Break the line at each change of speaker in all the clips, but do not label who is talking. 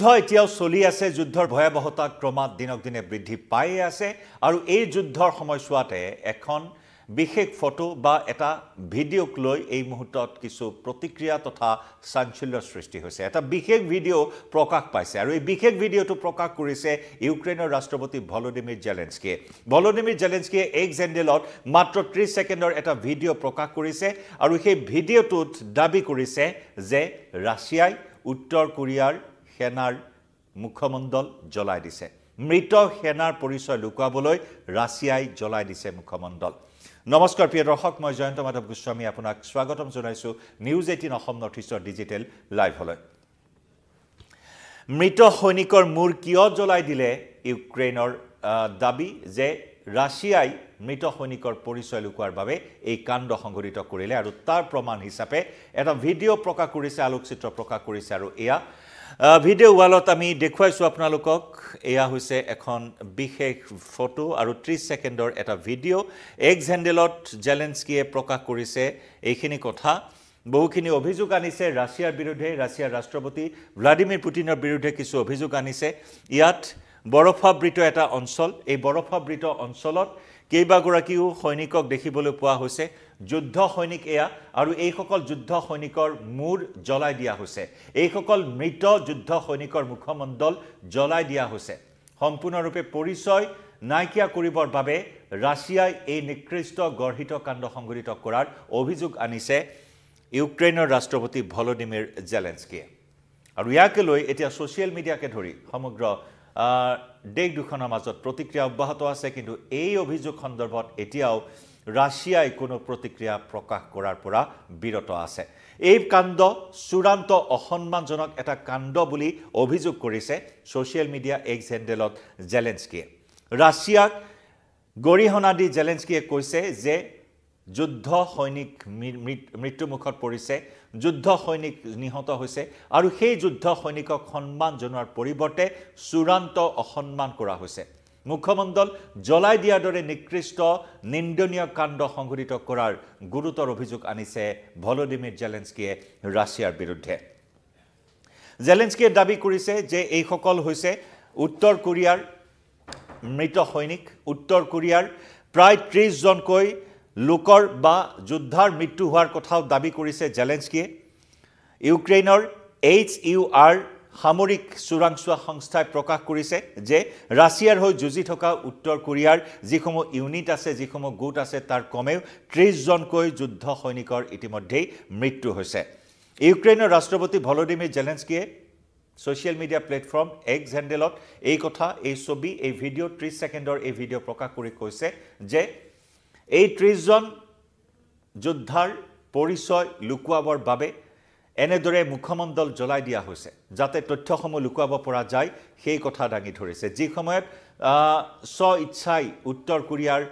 যুদ্ধ এতিয়াও চলি আছে যুদ্ধৰ ভয়াবহতা ক্ৰমাৎ দিনক দিনে বৃদ্ধি পাই আছে আৰু এই যুদ্ধৰ সময়ছোৱাতে এখন বিশেষ ফটো বা এটা ভিডিঅ'ক লৈ এই মুহূৰ্তত কিছু প্ৰতিক্ৰিয়া তথা চাঞ্চল্যৰ সৃষ্টি হৈছে এটা বিশেষ ভিডিঅ' প্ৰকাশ পাইছে আৰু এই বিশেষ ভিডিঅ'টো প্ৰকাশ কৰিছে ইউক্ৰেইনৰ ৰাষ্ট্ৰপতি ভলোদিমিৰ জেলেনস্কিয়ে এক্স হেণ্ডেলত মাত্ৰ 30 ছেকেণ্ডৰ এটা ভিডিঅ' প্ৰকাশ কৰিছে আৰু সেই ভিডিঅ'টোত দাবী কৰিছে যে ৰাছিয়াই উত্তৰ কোৰিয়াৰ সেনাৰ মুখমণ্ডল জ্বলাই দিছে মৃত সেনাৰ পৰিচয় লুকুৱাবলৈ ৰাছিয়াই জ্বলাই দিছে মুখমণ্ডল নমস্কাৰ প্ৰিয় দৰ্শক মই জয়ন্ত মাধৱ গোস্বামী আপোনাক স্বাগতম জনাইছো নিউজ 18 অসম নৰ্থ ইষ্টৰ ডিজিটেল লাইভলৈ মৃত সৈনিকৰ মূৰ কিয় জ্বলাই দিলে ইউক্ৰেইনৰ দাবী যে ৰাছিয়াই মৃত সৈনিকৰ পৰিচয় লুকুৱাৰ বাবে এই কাণ্ড সংঘটিত কৰিলে আৰু তাৰ প্ৰমাণ হিচাপে এটা ভিডিঅ' প্ৰকাশ কৰিছে আলোকচিত্ৰ প্ৰকাশ কৰিছে আৰু এয়া ভিডিঅ' ৱালত আমি দেখুৱাইছো আপোনালোকক এয়া হৈছে এখন বিশেষ ফটো আৰু 30 ছেকেণ্ডৰ এটা ভিডিঅ' এক্স হেণ্ডেলত জেলেনস্কিয়ে প্ৰকাশ কৰিছে এইখিনি কথা বহুখিনি অভিযোগ আনিছে ৰাছিয়াৰ বিৰুদ্ধে ৰাছিয়াৰ ৰাষ্ট্ৰপতি ভ্লাদিমিৰ পুটিনৰ বিৰুদ্ধে কিছু অভিযোগ আনিছে ইয়াত বৰফাবৃত এটা অঞ্চল এই বৰফাবৃত অঞ্চলত কেইবাগৰাকীও সৈনিকক দেখিবলৈ পোৱা হৈছে যুদ্ধ সৈনিক এয়া আৰু এইসকল যুদ্ধ সৈনিকৰ মূৰ জ্বলাই দিয়া হৈছে এইসকল মৃত যুদ্ধ সৈনিকৰ মুখমণ্ডল জ্বলাই দিয়া হৈছে সম্পূৰ্ণৰূপে পৰিচয় নাইকিয়া কৰিবৰ বাবে ৰাছিয়াই এই নিকৃষ্ট গৰ্হিত কাণ্ড সংঘটিত কৰাৰ অভিযোগ আনিছে ইউক্ৰেইনৰ ৰাষ্ট্ৰপতি ভলোদিমিৰ জেলেনস্কিয়ে আৰু ইয়াকে লৈ এতিয়া ছ'চিয়েল মিডিয়াকে ধৰি সমগ্ৰ দেশ দুখনৰ মাজত প্ৰতিক্ৰিয়া অব্যাহত আছে কিন্তু এই অভিযোগ সন্দৰ্ভত এতিয়াও ৰাছিয়াই কোনো প্ৰতিক্ৰিয়া প্ৰকাশ কৰাৰ পৰা বিৰত আছে এই কাণ্ড চূড়ান্ত অসন্মানজনক এটা কাণ্ড বুলি অভিযোগ কৰিছে ছ'চিয়েল মিডিয়া এক্স হেণ্ডেলত জেলেনস্কিয়ে ৰাছিয়াক গৰিহণা দি জেলেনস্কিয়ে কৈছে যে যুদ্ধ সৈনিক মৃত্যুমুখত পৰিছে যুদ্ধ সৈনিক নিহত হৈছে আৰু সেই যুদ্ধ সৈনিকক সন্মান জনোৱাৰ পৰিৱৰ্তে চূড়ান্ত অসন্মান কৰা হৈছে মুখমণ্ডল জ্বলাই দিয়াৰ দৰে নিকৃষ্ট নিন্দনীয় কাণ্ড সংঘটিত কৰাৰ গুৰুতৰ অভিযোগ আনিছে ভলোদিমিৰ জেলেনস্কিয়ে ৰাছিয়াৰ বিৰুদ্ধে জেলেনস্কিয়ে দাবী কৰিছে যে এইসকল হৈছে উত্তৰ কোৰিয়াৰ মৃত সৈনিক উত্তৰ কোৰিয়াৰ প্ৰায় 30 জনকৈ লোকৰ বা যুদ্ধাৰ মৃত্যু হোৱাৰ কথাও দাবী কৰিছে জেলেনস্কিয়ে ইউক্ৰেইনৰ HUR সামৰিক চোৰাংচোৱা সংস্থাই প্ৰকাশ কৰিছে যে ৰাছিয়াৰ হৈ যুঁজি থকা উত্তৰ কোৰিয়াৰ যিসমূহ ইউনিট আছে যিসমূহ গোট আছে তাৰ কমেও 30 জনকৈ যুদ্ধ সৈনিকৰ ইতিমধ্যেই মৃত্যু হৈছে ইউক্ৰেইনৰ ৰাষ্ট্ৰপতি ভলোদিমিৰ জেলেনস্কিয়ে ছ'চিয়েল মিডিয়া প্লেটফৰ্ম এক্স হেণ্ডেলত এই কথা এই ছবি এই ভিডিঅ' 30 ছেকেণ্ডৰ এই ভিডিঅ' প্ৰকাশ কৰি কৈছে যে এই 30 জন যোদ্ধাৰ পৰিচয় লুকুৱাবৰ বাবে এনেদৰে মুখমণ্ডল জ্বলাই দিয়া হৈছে যাতে তথ্যসমূহ লুকুৱাব পৰা যায় সেই কথা দাঙি ধৰিছে যি সময়ত স্ব ইচ্ছাই উত্তৰ কোৰিয়াৰ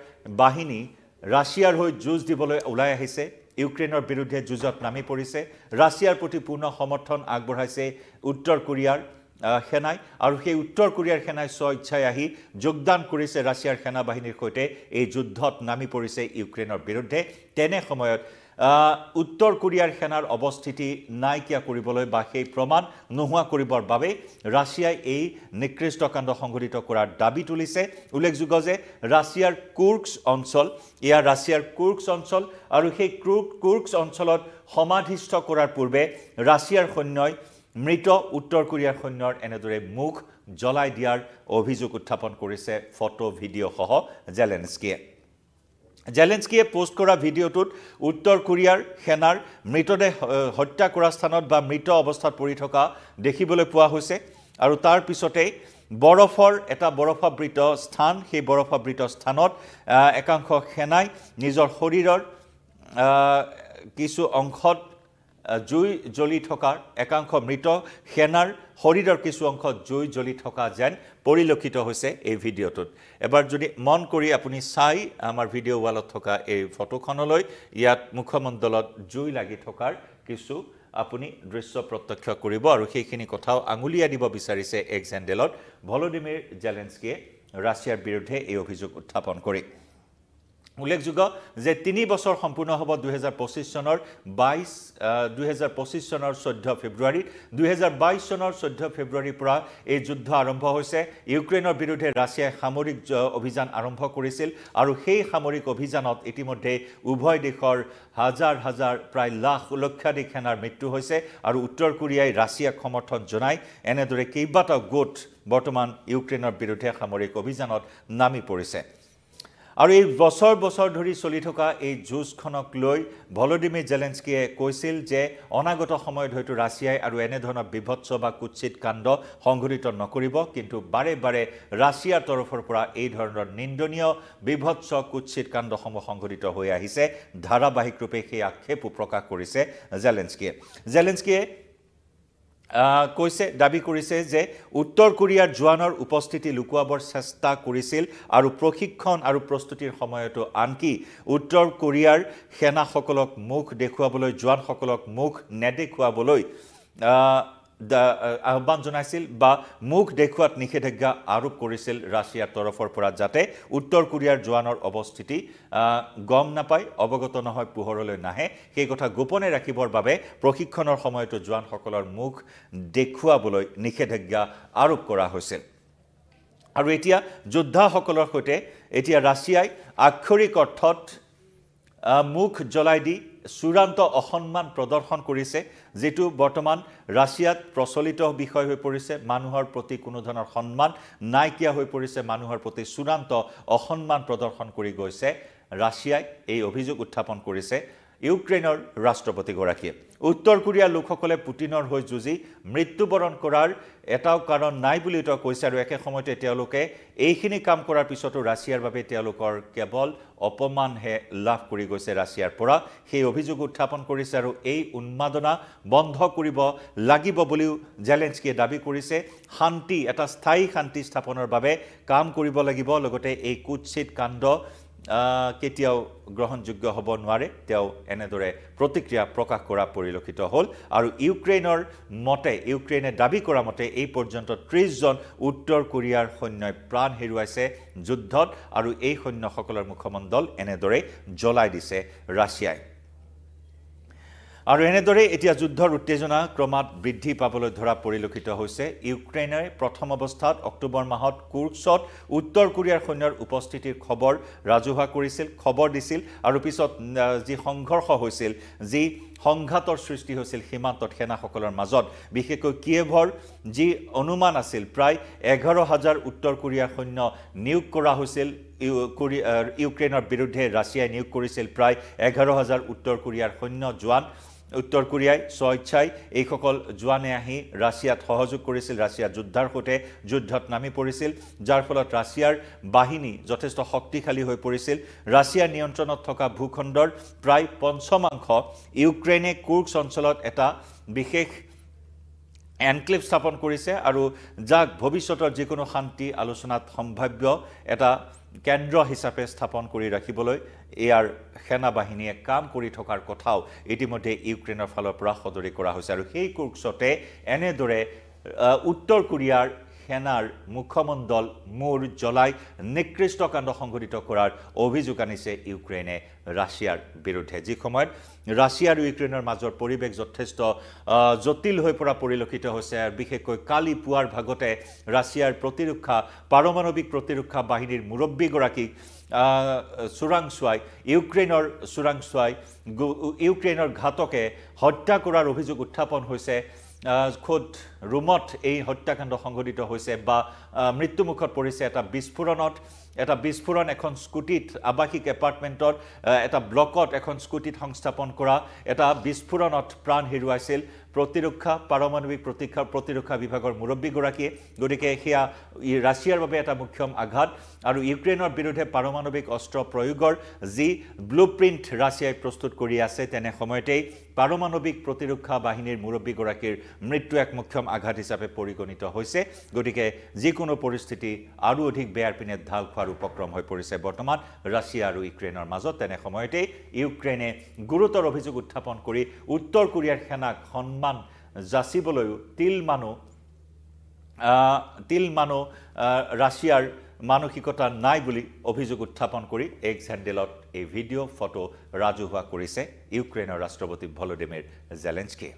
বাহিনী ৰাছিয়াৰ হৈ যুঁজ দিবলৈ ওলাই আহিছে ইউক্ৰেইনৰ বিৰুদ্ধে যুঁজত নামি পৰিছে ৰাছিয়াৰ প্ৰতি পূৰ্ণ সমৰ্থন আগবঢ়াইছে উত্তৰ কোৰিয়াৰ সেনাই আৰু সেই উত্তৰ কোৰিয়াৰ সেনাই স্ব ইচ্ছাই আহি যোগদান কৰিছে ৰাছিয়াৰ সেনা বাহিনীৰ সৈতে এই যুদ্ধত নামি পৰিছে ইউক্ৰেইনৰ বিৰুদ্ধে তেনে সময়ত উত্তৰ কোৰিয়াৰ সেনাৰ অৱস্থিতি নাইকিয়া কৰিবলৈ বা সেই প্ৰমাণ নোহোৱা কৰিবৰ বাবে ৰাছিয়াই এই নিকৃষ্ট কাণ্ড সংঘটিত কৰাৰ দাবী তুলিছে উল্লেখযোগ্য যে ৰাছিয়াৰ কুৰ্স্ক অঞ্চল ইয়াৰ ৰাছিয়াৰ কুৰ্স্ক অঞ্চল আৰু সেই কুৰ্স্ক অঞ্চলত সমাধিস্থ কৰাৰ পূৰ্বে ৰাছিয়াৰ সৈন্যই মৃত উত্তৰ কোৰিয়াৰ সৈন্যৰ এনেদৰে মুখ জ্বলাই দিয়াৰ অভিযোগ উত্থাপন কৰিছে ফটো ভিডিঅ' সহ জেলেনস্কিয়ে পোষ্ট কৰা ভিডিঅ'টোত উত্তৰ কোৰিয়াৰ সেনাৰ মৃতদেহ হত্যা কৰা স্থানত বা মৃত অৱস্থাত পৰি থকা দেখিবলৈ পোৱা হৈছে আৰু তাৰ পিছতে বৰফৰ এটা বৰফাবৃত স্থান সেই বৰফাবৃত স্থানত একাংশ সেনাই নিজৰ শৰীৰৰ কিছু অংশত জুই জ্বলি থকাৰ একাংশ মৃত সেনাৰ শৰীৰৰ কিছু অংশ জুই জ্বলি থকা যেন পৰিলক্ষিত হৈছে এই ভিডিঅ'টোত এবাৰ যদি মন কৰি আপুনি চাই আমাৰ ভিডিঅ' ৱালত থকা এই ফটোখনলৈ ইয়াত মুখমণ্ডলত জুই লাগি থকাৰ কিছু আপুনি দৃশ্য প্ৰত্যক্ষ কৰিব আৰু সেইখিনি কথাও আঙুলিয়া দিব বিচাৰিছে এক্স হেণ্ডেলত ভলোদিমিৰ জেলেনস্কিয়ে ৰাছিয়াৰ বিৰুদ্ধে এই অভিযোগ উত্থাপন কৰি উল্লেখযোগ্য যে ৩ বছৰ সম্পূৰ্ণ হ'ব ২০২৫ চনৰ ২০২৫ চনৰ ১৪ ফেব্ৰুৱাৰী ২০২২ চনৰ ১৪ ফেব্ৰুৱাৰীৰ পৰা এই যুদ্ধ আৰম্ভ হৈছে ইউক্ৰেইনৰ বিৰুদ্ধে ৰাছিয়াই সামৰিক অভিযান আৰম্ভ কৰিছিল আৰু সেই সামৰিক অভিযানত ইতিমধ্যে উভয় দেশৰ হাজাৰ হাজাৰ প্ৰায় লক্ষাধিক সেনাৰ মৃত্যু হৈছে আৰু উত্তৰ কোৰিয়াই ৰাছিয়াক সমৰ্থন জনাই এনেদৰে কেইবাটাও গোট বৰ্তমান ইউক্ৰেইনৰ বিৰুদ্ধে সামৰিক অভিযানত নামি পৰিছে আৰু এই বছৰ বছৰ ধৰি চলি থকা এই যুঁজখনক লৈ ভলোদিমিৰ জেলেনস্কিয়ে কৈছিল যে অনাগত সময়ত হয়তো ৰাছিয়াই আৰু এনে ধৰণৰ বিভৎস বা কুৎসিত কাণ্ড সংঘটিত নকৰিব কিন্তু বাৰে বাৰে ৰাছিয়াৰ তৰফৰ পৰা এই ধৰণৰ নিন্দনীয় বিভৎস কুৎসিত কাণ্ডসমূহ সংঘটিত হৈ আহিছে ধাৰাবাহিক ৰূপে সেই আক্ষেপো প্ৰকাশ কৰিছে জেলেনস্কিয়ে কৈছে দাবী কৰিছে যে উত্তৰ কোৰিয়াৰ জোৱানৰ উপস্থিতি লুকুৱাবৰ চেষ্টা কৰিছিল আৰু প্ৰশিক্ষণ আৰু প্ৰস্তুতিৰ সময়তো আনকি উত্তৰ কোৰিয়াৰ সেনাসকলক মুখ দেখুৱাবলৈ জোৱানসকলক মুখ নেদেখুৱাবলৈ আহ্বান জনাইছিল বা মুখ দেখুৱাত নিষেধাজ্ঞা আৰোপ কৰিছিল ৰাছিয়াৰ তৰফৰ পৰা যাতে উত্তৰ কোৰিয়াৰ জোৱানৰ অৱস্থিতি গম নাপায় অৱগত নহয় পোহৰলৈ নাহে সেই কথা গোপনে ৰাখিবৰ বাবে প্ৰশিক্ষণৰ সময়তো জোৱানসকলৰ মুখ দেখুৱাবলৈ নিষেধাজ্ঞা আৰোপ কৰা হৈছিল আৰু এতিয়া যোদ্ধাসকলৰ সৈতে এতিয়া ৰাছিয়াই আক্ষৰিক অৰ্থত মুখ জ্বলাই দি চূড়ান্ত অসন্মান প্ৰদৰ্শন কৰিছে যেটো বৰ্তমান ৰাছিয়াত প্ৰচলিত বিষয় হৈ পৰিছে মানুহৰ প্ৰতি কোনো ধৰণৰ সন্মান নাইকিয়া হৈ পৰিছে মানুহৰ প্ৰতি চূড়ান্ত অসন্মান প্ৰদৰ্শন কৰি গৈছে ৰাছিয়াই এই অভিযোগ উত্থাপন কৰিছে ইউক্ৰেইনৰ ৰাষ্ট্ৰপতিগৰাকীয়ে উত্তৰ কোৰিয়াৰ লোকসকলে পুটিনৰ হৈ যুঁজি মৃত্যুবৰণ কৰাৰ এটাও কাৰণ নাই বুলি তেওঁ কৈছে আৰু একে সময়তে তেওঁলোকে এইখিনি কাম কৰাৰ পিছতো ৰাছিয়াৰ বাবে তেওঁলোকৰ কেৱল অপমানহে লাভ কৰি গৈছে ৰাছিয়াৰ পৰা সেই অভিযোগ উত্থাপন কৰিছে আৰু এই উন্মাদনা বন্ধ কৰিব লাগিব বুলিও জেলেনস্কিয়ে দাবী কৰিছে শান্তি এটা স্থায়ী শান্তি স্থাপনৰ বাবে কাম কৰিব লাগিব লগতে এই কুৎসিত কাণ্ড কেতিয়াও গ্ৰহণযোগ্য হ'ব নোৱাৰে তেওঁ এনেদৰে প্ৰতিক্ৰিয়া প্ৰকাশ কৰা পৰিলক্ষিত হ'ল আৰু ইউক্ৰেইনে দাবী কৰা মতে এই পৰ্যন্ত ৩০ জন উত্তৰ কোৰিয়াৰ সৈন্যই প্ৰাণ হেৰুৱাইছে যুদ্ধত আৰু এই সৈন্যসকলৰ মুখমণ্ডল এনেদৰে জ্বলাই দিছে ৰাছিয়াই আৰু এনেদৰে এতিয়া যুদ্ধৰ উত্তেজনা ক্ৰমাৎ বৃদ্ধি পাবলৈ ধৰা পৰিলক্ষিত হৈছে ইউক্ৰেইনে প্ৰথম অৱস্থাত অক্টোবৰ মাহত কুৰ্স্কত উত্তৰ কোৰিয়াৰ সৈন্যৰ উপস্থিতিৰ খবৰ ৰাজহুৱা কৰিছিল খবৰ দিছিল আৰু পিছত যি সংঘৰ্ষ হৈছিল যি সংঘাতৰ সৃষ্টি হৈছিল সীমান্তত সেনাসকলৰ মাজত বিশেষকৈ কিয়েভৰ যি অনুমান আছিল প্ৰায় ১১,০০০ উত্তৰ কোৰিয়াৰ সৈন্য নিয়োগ কৰা হৈছিল ইউক্ৰেইনৰ বিৰুদ্ধে ৰাছিয়াই নিয়োগ কৰিছিল প্ৰায় ১১,০০০ উত্তৰ কোৰিয়াৰ সৈন্য জোৱান উত্তৰ কোৰিয়াই স্বেচ্ছাই এইসকল জোৱানে আহি ৰাছিয়াত সহযোগ কৰিছিল ৰাছিয়াৰ যোদ্ধাৰ সৈতে যুদ্ধত নামি পৰিছিল যাৰ ফলত ৰাছিয়াৰ বাহিনী যথেষ্ট শক্তিশালী হৈ পৰিছিল ৰাছিয়াৰ নিয়ন্ত্ৰণত থকা ভূখণ্ডৰ প্ৰায় ৫% ইউক্ৰেইনে কুৰ্স্ক অঞ্চলত এটা বিশেষ এনক্লেভ স্থাপন কৰিছে আৰু যাক ভৱিষ্যতৰ যিকোনো শান্তি আলোচনাত সম্ভাৱ্য এটা কেন্দ্ৰ হিচাপে স্থাপন কৰি ৰাখিবলৈ ইয়াৰ সেনা বাহিনীয়ে কাম কৰি থকাৰ কথাও ইতিমধ্যে ইউক্ৰেইনৰ ফালৰ পৰা সদৰি কৰা হৈছে আৰু সেই কুৰ্স্কতে এনেদৰে উত্তৰ কোৰিয়াৰ সেনাৰ মুখমণ্ডল মূৰ জ্বলাই নিকৃষ্ট কাণ্ড সংঘটিত কৰাৰ অভিযোগ আনিছে ইউক্ৰেইনে ৰাছিয়াৰ বিৰুদ্ধে যি সময়ত ৰাছিয়া আৰু ইউক্ৰেইনৰ মাজৰ পৰিৱেশ যথেষ্ট জটিল হৈ পৰা পৰিলক্ষিত হৈছে আৰু বিশেষকৈ কালি পুৱাৰ ভাগতে ৰাছিয়াৰ পাৰমাণৱিক প্ৰতিৰক্ষা বাহিনীৰ মুৰব্বীগৰাকীক চোৰাংচোৱাই ইউক্ৰেইনৰ ঘাতকে হত্যা কৰাৰ অভিযোগ উত্থাপন হৈছে খোদ ৰুমত এই হত্যাকাণ্ড সংঘটিত হৈছে বা মৃত্যুমুখত পৰিছে এটা বিস্ফোৰণ এখন স্কুটিত আৱাসিক এপাৰ্টমেণ্টত এটা ব্লকত এখন স্কুটিত সংস্থাপন কৰা এটা বিস্ফোৰণত প্ৰাণ হেৰুৱাইছিল পাৰমাণৱিক প্ৰতিৰক্ষা বিভাগৰ মুৰব্বীগৰাকীয়ে গতিকে সেয়া ৰাছিয়াৰ বাবে এটা মুখ্যম আঘাত আৰু ইউক্ৰেইনৰ বিৰুদ্ধে পাৰমাণৱিক অস্ত্ৰ প্ৰয়োগৰ যি ব্লুপ্ৰিণ্ট ৰাছিয়াই প্ৰস্তুত কৰি আছে তেনে সময়তেই পাৰমাণৱিক প্ৰতিৰক্ষা বাহিনীৰ মুৰব্বীগৰাকীৰ মৃত্যু এক মুখ্যম আঘাত হিচাপে পৰিগণিত হৈছে গতিকে যিকোনো পৰিস্থিতি আৰু অধিক বেয়াৰ পিনে ঢাল খোৱাৰ উপক্ৰম হৈ পৰিছে বৰ্তমান ৰাছিয়া আৰু ইউক্ৰেইনৰ মাজত তেনে সময়তেই ইউক্ৰেইনে গুৰুতৰ অভিযোগ উত্থাপন কৰি উত্তৰ কোৰিয়াৰ সেনাক সন্মান যাচিবলৈও তিল মানুহ ৰাছিয়াৰ মানসিকতা নাই বুলি অভিযোগ উত্থাপন কৰি এক্স হেণ্ডেলত এই ভিডিঅ' ফটো ৰাজহুৱা কৰিছে ইউক্ৰেইনৰ ৰাষ্ট্ৰপতি ভলোডিমিৰ জেলেনস্কিয়ে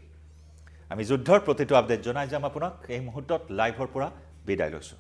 আমি যুদ্ধৰ প্ৰতিটো আপডেট জনাই যাম আপোনাক এই মুহূৰ্তত লাইভৰ পৰা বিদায় লৈছোঁ